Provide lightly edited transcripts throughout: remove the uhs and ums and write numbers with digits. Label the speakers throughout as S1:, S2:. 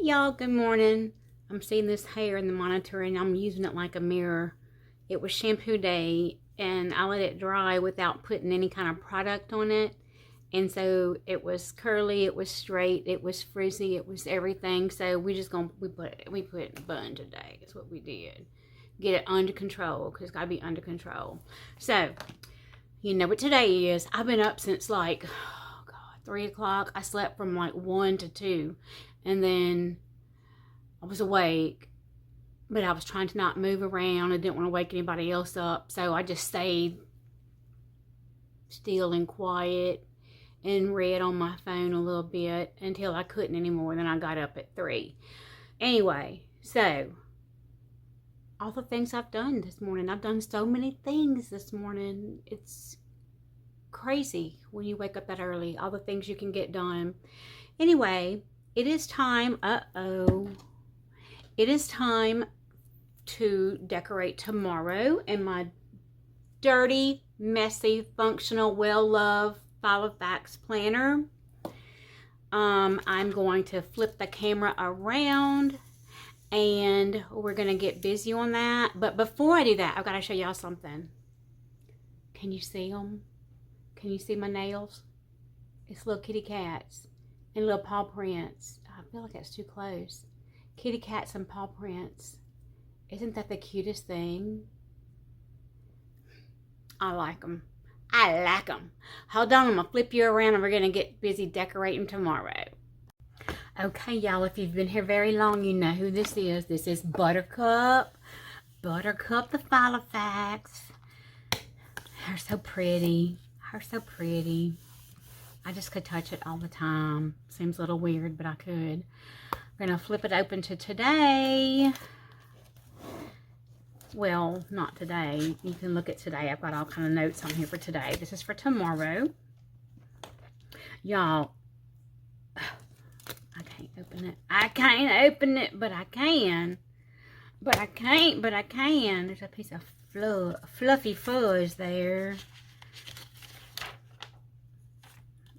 S1: y'all, good morning. I'm seeing this hair in the monitor and I'm using it like a mirror. It was shampoo day and I let it dry without putting any kind of product on it. And so it was curly, it was straight, it was frizzy, it was everything. So we put it in bun today. That's what we did. Get it under control, because it's got to be under control. So, you know what today is. I've been up since like, 3 o'clock. I slept from like 1 to 2. And then I was awake, but I was trying to not move around. I didn't want to wake anybody else up. So I just stayed still and quiet and read on my phone a little bit until I couldn't anymore. Then I got up at 3. Anyway, so all the things I've done this morning. I've done so many things this morning. It's crazy when you wake up that early. All the things you can get done. Anyway, it is time. It is time to decorate tomorrow in my dirty, messy, functional, well-loved Filofax planner. I'm going to flip the camera around and we're going to get busy on that. But before I do that, I've got to show y'all something. Can you see them? Can you see my nails? It's little kitty cats and little paw prints. I feel like that's too close. Kitty cats and paw prints. Isn't that the cutest thing? I like them. I like them. Hold on, I'm going to flip you around and we're going to get busy decorating tomorrow. Okay, y'all, if you've been here very long, you know who this is. This is Buttercup. Buttercup the Filofax. Her so pretty. Her so pretty. I just could touch it all the time. Seems a little weird, but I could. We're going to flip it open to today. Well, not today. You can look at today. I've got all kind of notes on here for today. This is for tomorrow. Y'all, I can't open it. I can't open it, but I can. But I can't, but I can. There's a piece of fluffy fuzz there.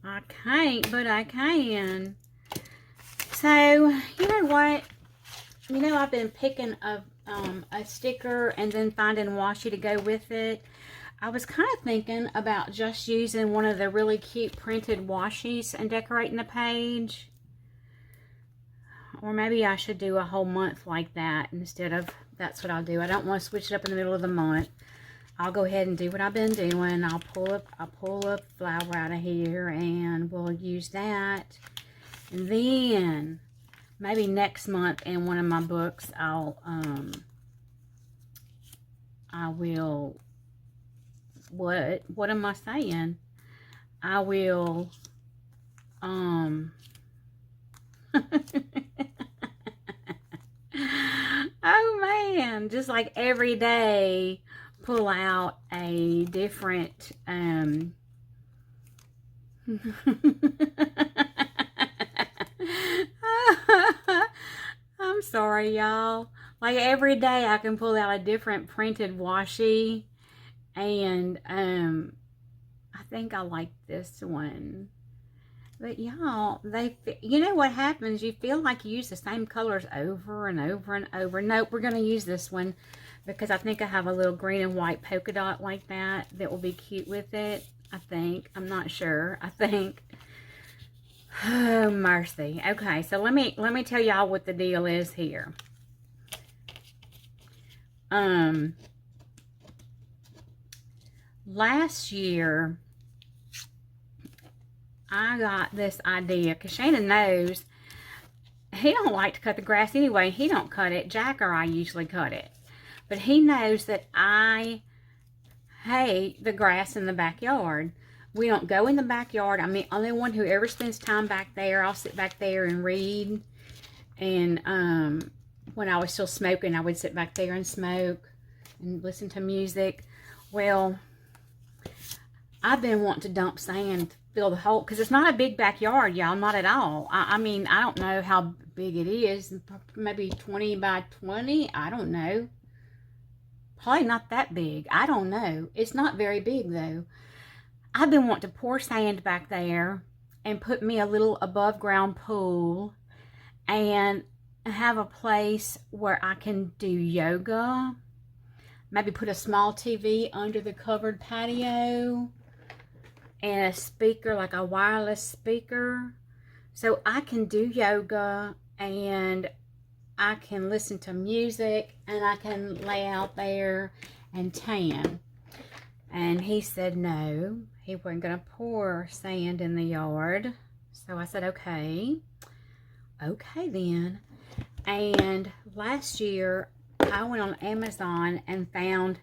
S1: I can't, but I can. So, you know what? You know, I've been picking a sticker and then finding washi to go with it. I was kind of thinking about just using one of the really cute printed washies and decorating the page. Or maybe I should do a whole month like that instead of, that's what I'll do. I don't want to switch it up in the middle of the month. I'll go ahead and do what I've been doing. I'll pull up flower out of here and we'll use that. And then maybe next month in one of my books I will, what am I saying? I will oh man, just like every day pull out a different I'm sorry, y'all. Like every day I can pull out a different printed washi. And I think I like this one. But y'all, you know what happens? You feel like you use the same colors over and over and over. Nope, we're going to use this one because I think I have a little green and white polka dot like that will be cute with it. I think. I'm not sure. I think. Oh, mercy. Okay, so let me tell y'all what the deal is here. Last year, I got this idea, because Shannon knows he don't like to cut the grass anyway. He don't cut it. Jack or I usually cut it. But he knows that I hate the grass in the backyard. We don't go in the backyard. I'm the only one who ever spends time back there. I'll sit back there and read. And when I was still smoking, I would sit back there and smoke and listen to music. Well, I've been wanting to dump sand, fill the hole, because it's not a big backyard, y'all, not at all. I mean, I don't know how big it is. Maybe 20 by 20. I don't know. Probably not that big. I don't know. It's not very big, though. I've been wanting to pour sand back there and put me a little above ground pool. And have a place where I can do yoga. Maybe put a small TV under the covered patio and a speaker, like a wireless speaker. So I can do yoga and I can listen to music and I can lay out there and tan. And he said no, he wasn't going to pour sand in the yard. So I said, okay then. And last year, I went on Amazon and found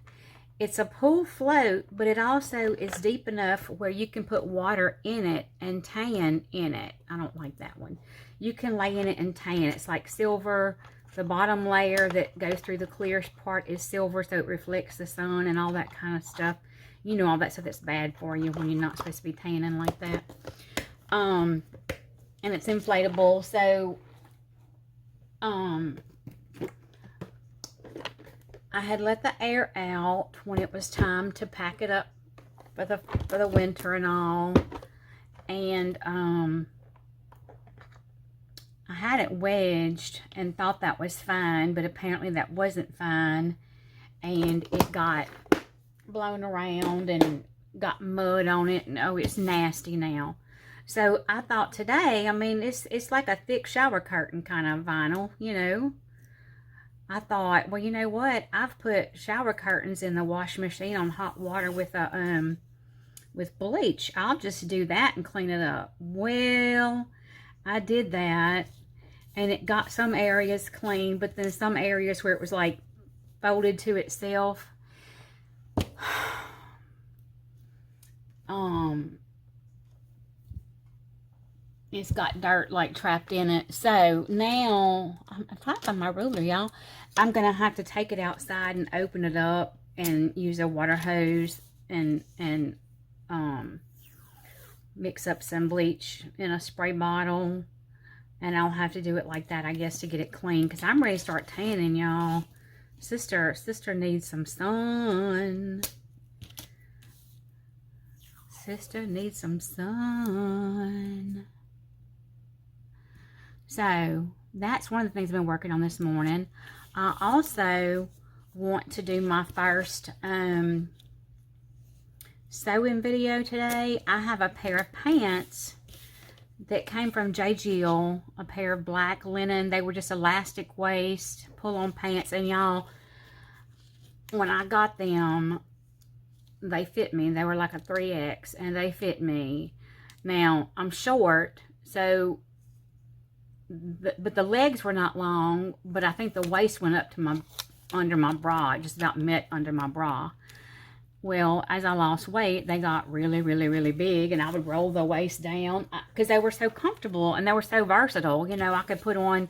S1: it's a pool float, but it also is deep enough where you can put water in it and tan in it. I don't like that one. You can lay in it and tan. It's like silver. The bottom layer that goes through the clear part is silver, so it reflects the sun and all that kind of stuff. You know, all that stuff that's bad for you when you're not supposed to be tanning like that. And it's inflatable, so I had let the air out when it was time to pack it up for the winter and all. And I had it wedged and thought that was fine, but apparently that wasn't fine. And it got blown around and got mud on it, and oh, it's nasty now. So I thought today, I mean, it's like a thick shower curtain kind of vinyl, you know. I thought, well, you know what? I've put shower curtains in the washing machine on hot water with a with bleach. I'll just do that and clean it up. Well, I did that, and it got some areas clean, but then some areas where it was like folded to itself. It's got dirt like trapped in it. So now I'm trying to find my ruler, y'all. I'm gonna have to take it outside and open it up and use a water hose and mix up some bleach in a spray bottle, and I'll have to do it like that, I guess, to get it clean, because I'm ready to start tanning, y'all. Sister needs some sun. Sister needs some sun. So that's one of the things I've been working on this morning. I also want to do my first sewing video today. I have a pair of pants that came from J. Jill, a pair of black linen. They were just elastic waist, pull-on pants, and y'all, when I got them, they fit me. They were like a 3X, and they fit me. Now, I'm short, so, but the legs were not long, but I think the waist went up to under my bra. It just about met under my bra. Well, as I lost weight, they got really, really, really big, and I would roll the waist down because they were so comfortable and they were so versatile. You know, I could put on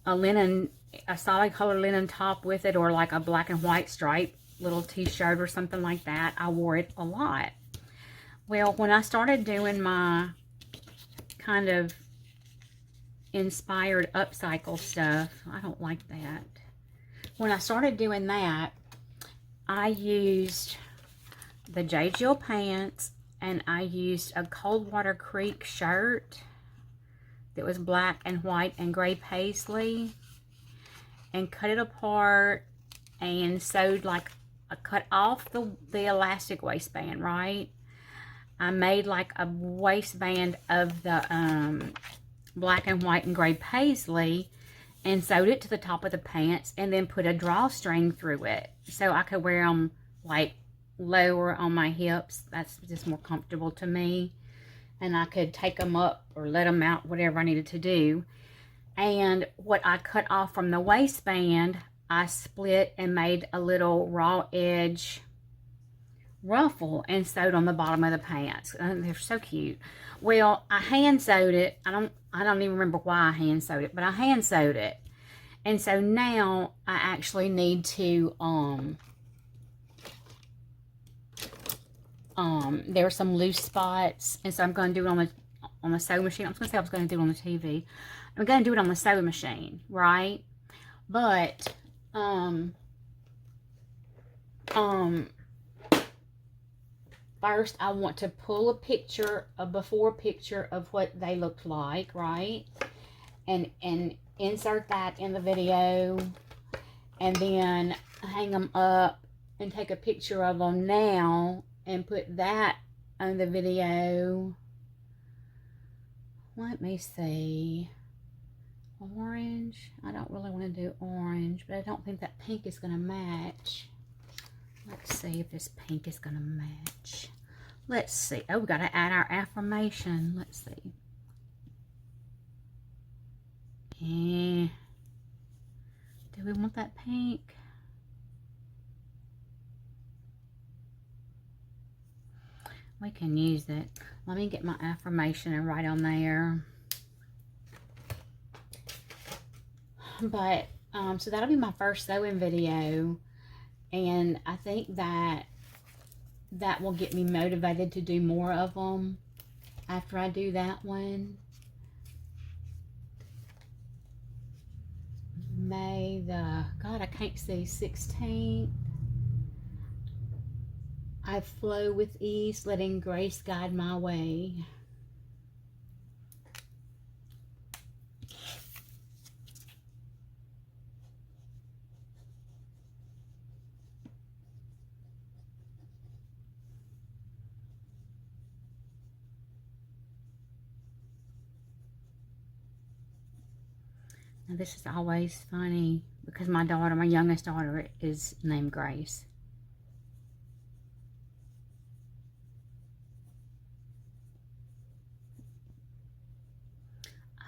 S1: a solid color linen top with it, or like a black and white striped little t-shirt or something like that. I wore it a lot. Well, when I started doing my kind of inspired upcycle stuff, I don't like that. When I started doing that, I used the J. Jill pants, and I used a Coldwater Creek shirt that was black and white and gray paisley, and cut it apart and sewed like I cut off the elastic waistband, right? I made like a waistband of the black and white and gray paisley and sewed it to the top of the pants, and then put a drawstring through it so I could wear them like lower on my hips. That's just more comfortable to me, and I could take them up or let them out, whatever I needed to do. And what I cut off from the waistband, I split and made a little raw edge ruffle and sewed on the bottom of the pants. They're so cute. Well, I hand sewed it. I don't even remember why I hand sewed it, but I hand sewed it. And so now I actually need to there are some loose spots, and so I'm going to do it on the sewing machine. I was going to say I was going to do it on the TV. I'm going to do it on the sewing machine, right? But first I want to pull a before picture of what they looked like, right? And insert that in the video and then hang them up and take a picture of them now and put that on the video. Let me see. Orange. I don't really want to do orange, but I don't think that pink is going to match. Let's see if this pink is going to match. Let's see. Oh, we got to add our affirmation. Let's see. Do we want that pink? We can use it. Let me get my affirmation and write on there. But, so that'll be my first sewing video. And I think that will get me motivated to do more of them after I do that one. May the, God, I can't see, 16th. I flow with ease, letting grace guide my way. Now this is always funny because my daughter, my youngest daughter, is named Grace.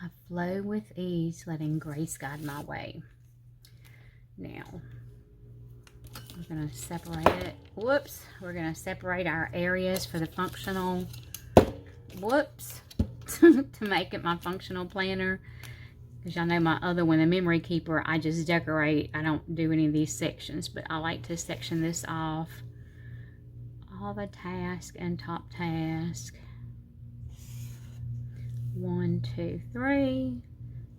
S1: I flow with ease, letting grace guide my way. Now, we're going to separate it. Whoops. We're going to separate our areas for the functional, whoops, to make it my functional planner. Because y'all know my other one, the memory keeper, I just decorate. I don't do any of these sections, but I like to section this off. All the task and top task. 1, 2, 3.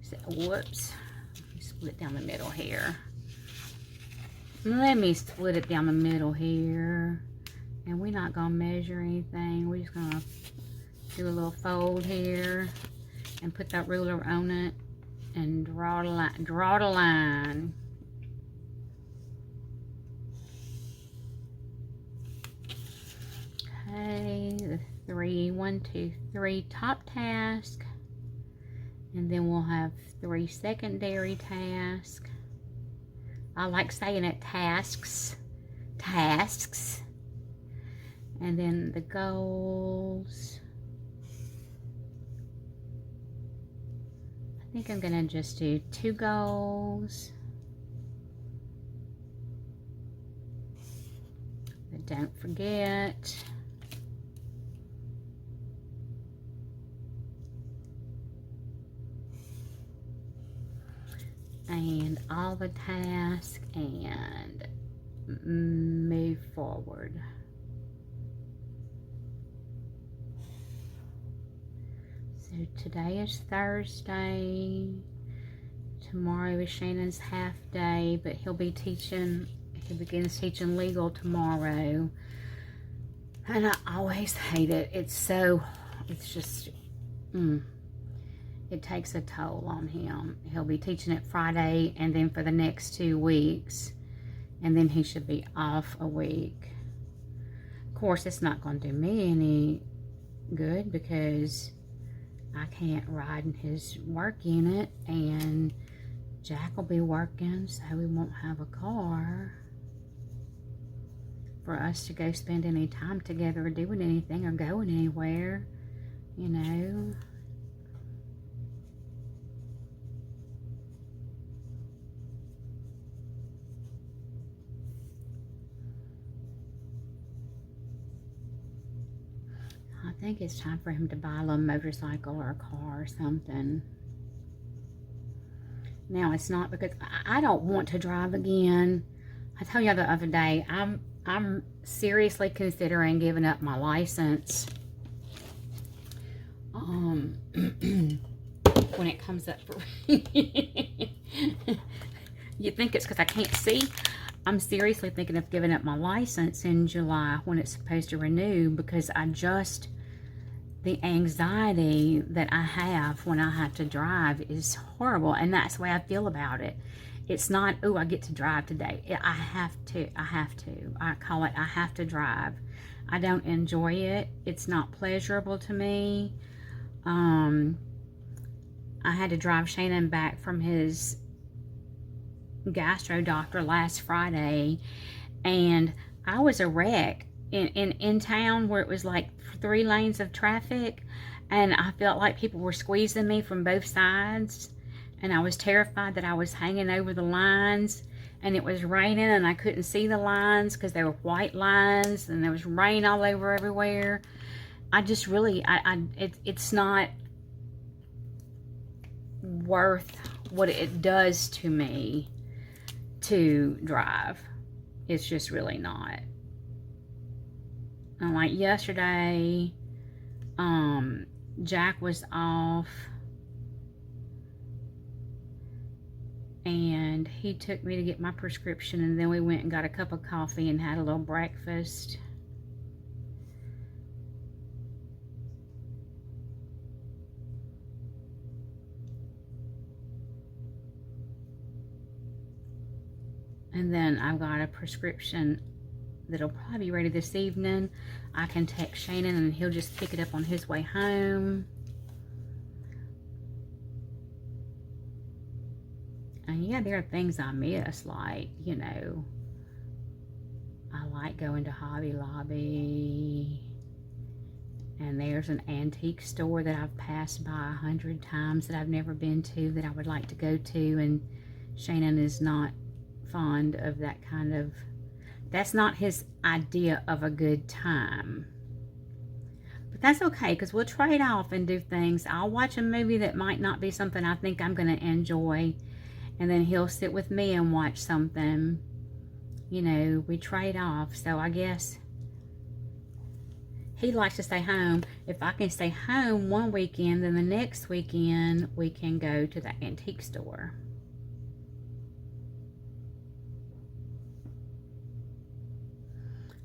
S1: So, whoops. Let me split it down the middle here. Let me split it down the middle here. And we're not going to measure anything. We're just going to do a little fold here. And put that ruler on it. And draw the line. Draw the line. Okay. The 3, 1, 2, 3 top task, and then we'll have 3 secondary tasks. I like saying it tasks, and then the goals. I think I'm gonna just do 2 goals, but don't forget. And all the tasks and move forward. So today is Thursday. Tomorrow is Shannon's half day, but he begins teaching legal tomorrow. And I always hate it. It's just, it takes a toll on him. He'll be teaching it Friday and then for the next 2 weeks. And then he should be off a week. Of course, it's not going to do me any good because I can't ride in his work unit. And Jack will be working, so we won't have a car for us to go spend any time together or doing anything or going anywhere, you know. I think it's time for him to buy a little motorcycle or a car or something. Now, it's not because I don't want to drive again. I told you the other day, I'm seriously considering giving up my license. When it comes up for you think it's because I can't see? I'm seriously thinking of giving up my license in July when it's supposed to renew because I just the anxiety that I have when I have to drive is horrible, and that's the way I feel about it. It's not, oh, I get to drive today. I have to. I call it, I have to drive. I don't enjoy it. It's not pleasurable to me. I had to drive Shannon back from his gastro doctor last Friday, and I was a wreck in town where it was like 3 lanes of traffic, and I felt like people were squeezing me from both sides, and I was terrified that I was hanging over the lines, and it was raining and I couldn't see the lines because they were white lines and there was rain all over everywhere. I just really, it's not worth what it does to me to drive. It's just really not. And like yesterday, Jack was off, and he took me to get my prescription, and then we went and got a cup of coffee and had a little breakfast. And then I've got a prescription that'll probably be ready this evening. I can text Shannon and he'll just pick it up on his way home. And yeah, there are things I miss, like, you know, I like going to Hobby Lobby. And there's an antique store that I've passed by 100 times that I've never been to that I would like to go to. And Shannon is not fond of that kind of, that's not his idea of a good time. But that's okay, because we'll trade off and do things. I'll watch a movie that might not be something I think I'm going to enjoy, and then he'll sit with me and watch something. You know, we trade off. So I guess he likes to stay home. If I can stay home one weekend, then the next weekend we can go to the antique store.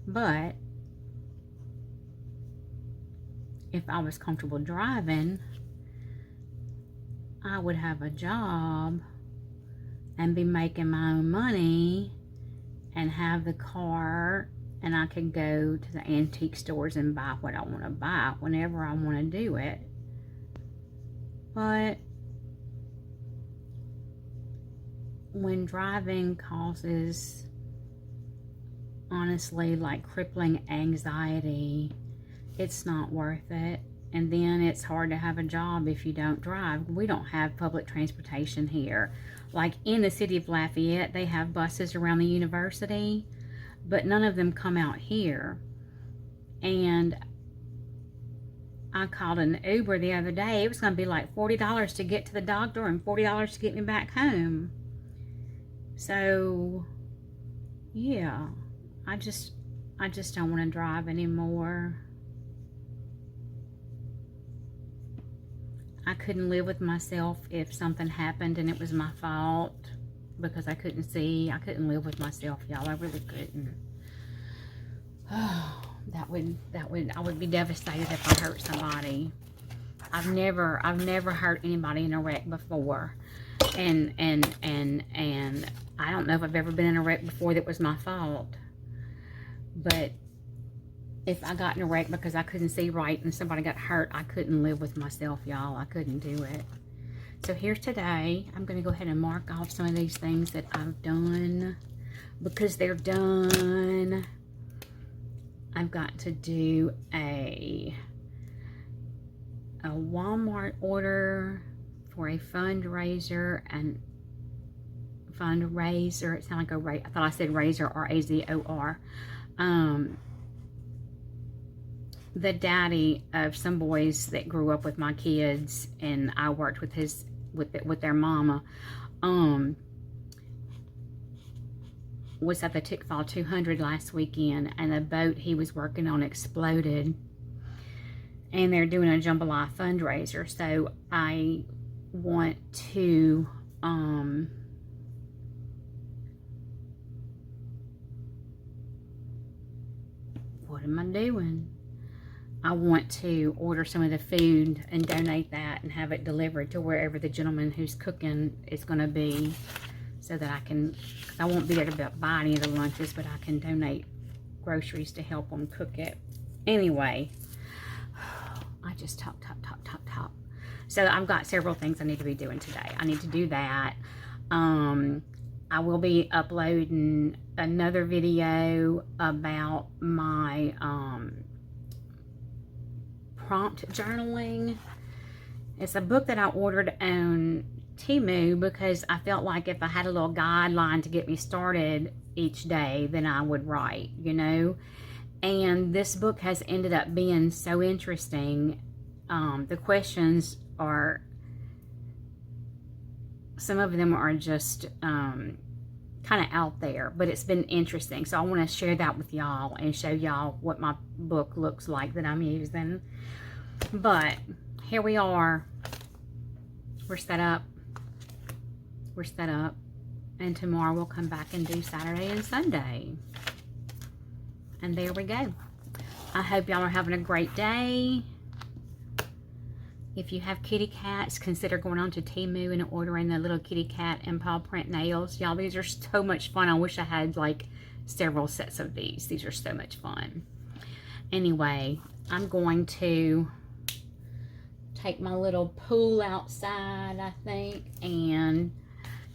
S1: But if I was comfortable driving, I would have a job and be making my own money and have the car, and I could go to the antique stores and buy what I want to buy whenever I want to do it. But when driving causes, honestly, like crippling anxiety, it's not worth it. And then it's hard to have a job if you don't drive. We don't have public transportation here. Like in the city of Lafayette, they have buses around the university, but none of them come out here. And I called an Uber the other day. It was going to be like $40 to get to the doctor and $40 to get me back home. So, yeah. I just don't want to drive anymore. I couldn't live with myself if something happened and it was my fault because I couldn't see. I couldn't live with myself, y'all. I really couldn't. Oh, I would be devastated if I hurt somebody. I've never hurt anybody in a wreck before. And I don't know if I've ever been in a wreck before that was my fault. But if I got in a wreck because I couldn't see right and somebody got hurt, I couldn't live with myself, y'all. I couldn't do it. So here's today. I'm going to go ahead and mark off some of these things that I've done because they're done. I've got to do a Walmart order for a fundraiser, and fundraiser, it sounded like I thought I said razor, R-A-Z-O-R. The daddy of some boys that grew up with my kids, and I worked with with their mama, was at the Tickfall 200 last weekend, and the boat he was working on exploded, and they're doing a jambalaya fundraiser. So I want to what am I doing? I want to order some of the food and donate that and have it delivered to wherever the gentleman who's cooking is going to be, so that I won't be there to buy any of the lunches, but I can donate groceries to help them cook it. Anyway, I just talk. So I've got several things I need to be doing today. I need to do that. I will be uploading another video about my prompt journaling. It's a book that I ordered on Temu because I felt like if I had a little guideline to get me started each day, then I would write, you know. And this book has ended up being so interesting. The questions are, some of them are just kind of out there, but it's been interesting. So I want to share that with y'all and show y'all what my book looks like that I'm using. But here we are. We're set up. And tomorrow we'll come back and do Saturday and Sunday. And there we go. I hope y'all are having a great day. If you have kitty cats, consider going on to Temu and ordering the little kitty cat and paw print nails. Y'all, these are so much fun. I wish I had like several sets of these. These are so much fun. Anyway, I'm going to take my little pool outside, I think, and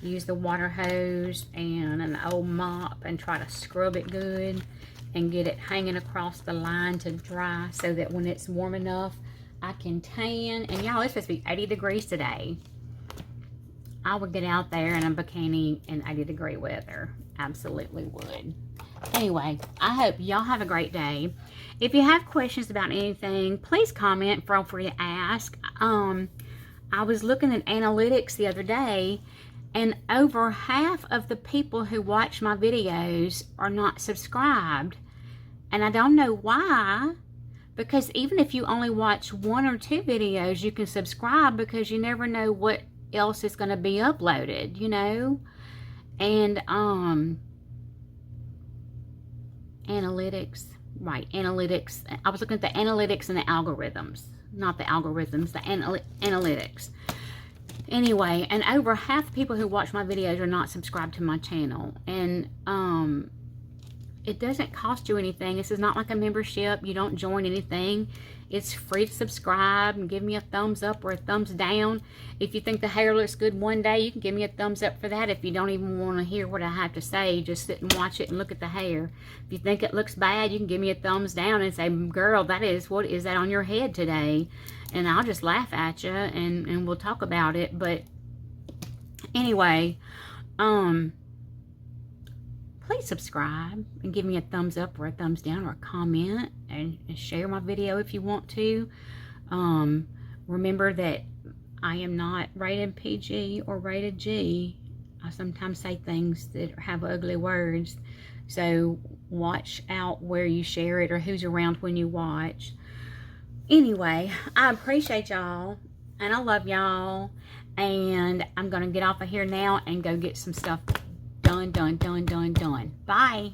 S1: use the water hose and an old mop and try to scrub it good and get it hanging across the line to dry, so that when it's warm enough I can tan. And y'all, it's supposed to be 80 degrees today. I would get out there in a bikini in 80-degree weather. Absolutely would. Anyway, I hope y'all have a great day. If you have questions about anything, please comment. Feel free to ask. I was looking at analytics the other day, and over half of the people who watch my videos are not subscribed. And I don't know why, because even if you only watch 1 or 2 videos, you can subscribe, because you never know what else is going to be uploaded, you know. And analytics, right, analytics. I was looking at the analytics and the algorithms, not the algorithms, the analytics. Anyway, and over half the people who watch my videos are not subscribed to my channel. And it doesn't cost you anything. This is not like a membership. You don't join anything. It's free to subscribe and give me a thumbs up or a thumbs down. If you think the hair looks good one day, you can give me a thumbs up for that. If you don't even want to hear what I have to say, just sit and watch it and look at the hair. If you think it looks bad, you can give me a thumbs down and say, girl, what is that on your head today? And I'll just laugh at you and we'll talk about it. But anyway, please subscribe and give me a thumbs up or a thumbs down or a comment, and share my video if you want to. Remember that I am not rated PG or rated G. I sometimes say things that have ugly words, so watch out where you share it or who's around when you watch. Anyway, I appreciate y'all and I love y'all, and I'm gonna get off of here now and go get some stuff done. Bye.